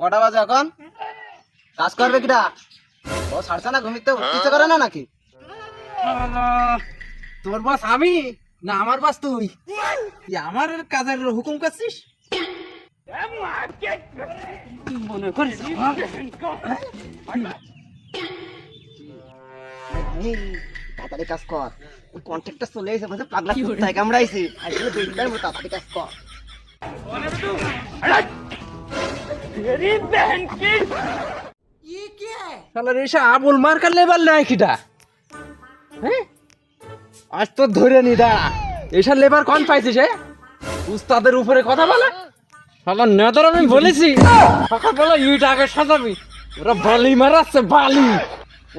কটা বাজে এখন? কাজ করবে কিটা? ও ছাড়ছে না, ঘুমিতে উঠতে করে না নাকি? তোর বস আমি না আমার বস তুই? আমার কাজের হুকুম করছিস? মনে করিস তাড়াতাড়ি কাজ কর, কন্ট্রাক্টর চলে এসে বলছে পাগলা কুত্তায় কামড়াইছে, আসলে বেরিয়ে তাড়াতাড়ি কাজ কর। শালার এসে আবুল মার্কার লেবার নাই কিটা? হ্যাঁ, আজ তো ধরে নি, দাঁড়া। এসব লেবার কোন পাইছিস? উস্তাদের উপরে কথা বলে শালার নেতার। আমি বলেছি সকালবেলা ইট আগে সাজাবি, ওরা বালি মারাচ্ছে বালি,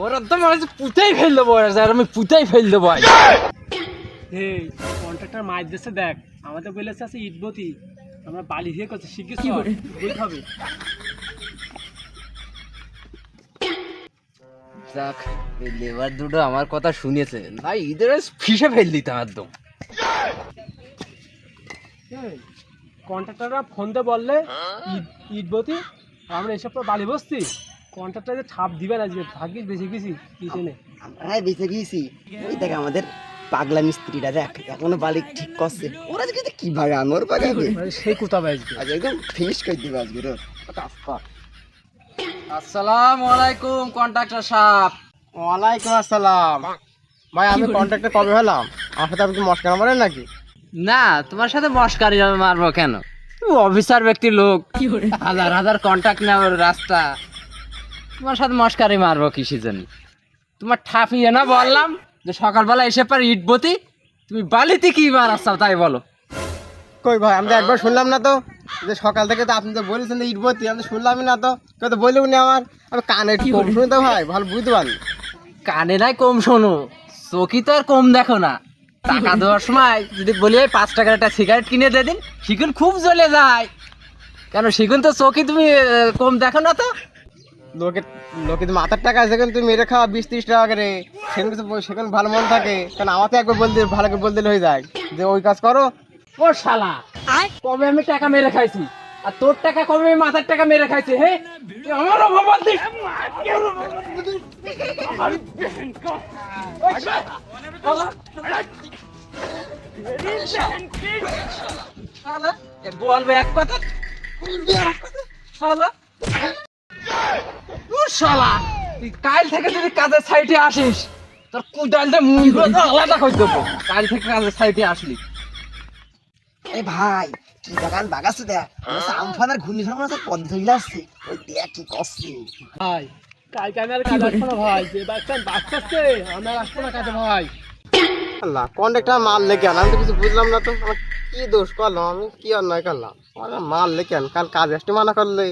ওরা তো মানে পুঁতেই ফেল দেবো, আর আমি পুঁতেই ফেল দেবো। এই কন্ট্রাক্টর মাছ দিচ্ছে দেখ, আমাদের বলেছে আছে ইটবতি, আমরা বালি দিয়ে করছি, শিখিস হবে। যাক, এই লেবার দুটো আমার কথা শুনেছে না, ঈদের ফিসে ফেল দিতাম একদম। কন্ট্রাক্টররা ফোন দিয়ে বললে ইটবতি, আমরা এসব পর বালি বসছি, কন্ট্রাক্টর যে ছাপ দিবে না, যে ভাগ্যিস বেঁচে গেছি ইটেনে। আমরাই বেঁচে গিয়েছি। ওই দেখ আমাদের পাগলা মিস্ত্রিটা দেখ এখনো বালি ঠিক করছে, ওরা যদি কি বাগান ওর বাগাবে সেই কোথাও আসবে, আজ একদম ফিনিশ করে দিবে আজকে রোজ। আসসালামু আলাইকুম কন্ট্রাক্টর সাহেব। ওয়ালাইকুম আসসালাম। ভাই আমি কন্ট্রাক্টর কবে হলাম? আমার সাথে আপনি কি মস্কারা মারেন নাকি? না, তোমার সাথে মস্কারি মারবো কেন? তুমি অফিসার ব্যক্তির লোক, হাজার হাজার কন্ট্রাক্ট নেওয়ার রাস্তা, তোমার সাথে মস্কারি মারবো কিসের জন্য? তোমার ঠাপিয়ে না বললাম যে সকালবেলা এসে পার ইটবতি, তুমি বালিতে কি মারাচ্ছাও তাই বলো? কই ভাই আমি তো একবার শুনলাম না তো, যে সকাল থেকে তো আপনি তো বলেছেন যে ইটবতি, আমি তো শুনলামই না তো, কেউ তো বলেও নি আমার। আমি কানে কম শুনি তো ভাই, ভালো বুঝতে পারি। কানে নাই কম শোনো, চোখই তো আর কম দেখো না। টাকা দেওয়ার সময় যদি বলি 5 টাকার একটা সিগারেট কিনে দিয়ে দিন, শিকুন খুব জ্বলে যায়। কেন শিকুন তো চোখই তুমি কম দেখো না তো? লোকে লোকে তো মাথার টাকা আছে, তুমি মেরে খাওয়া 20-30 টাকা করে, সেখানে তো সেখানে ভালো মন থাকে। কারণ আমার তো একবার বলতে ভালো করে বলতে হয়ে যায় যে ওই কাজ করো। ও শালা, কবে আমি টাকা মেরে খাইছি, আর তোর টাকা কবে আমি মাথার টাকা মেরে খাইছি? হে, তুই আমারও বাবা দিস। বলবে এক কথা, শালা শালা, তুই কাল থেকে যদি কাজের সাইডে আসিস, তোর কুদালটা মুন্ড আলাদা করে দেবো। কাল থেকে কাজের সাইডে আসলি। এ ভাই কি বাগান বাগাচ্ছে দেখ, আমফানার ঘূর্ণিঝড় মনে হচ্ছে পদ ধরে আসছে, ওই দেখ কি করছে ভাই কালকে আমি আর কাজ আসবো না ভাই, যে বাচ্চাচ্ছে আমি আর আসবো না কাজে ভাই। আল্লাহ কন্ট্রাক্টর মাল লেগে আন, আমি তো কিছু বুঝলাম না তো, আমার কি দোষ করলাম, আমি কি অন্যায় করলাম? আমার মাল লেগে আন, কাল কাজ আসতে মানা করলে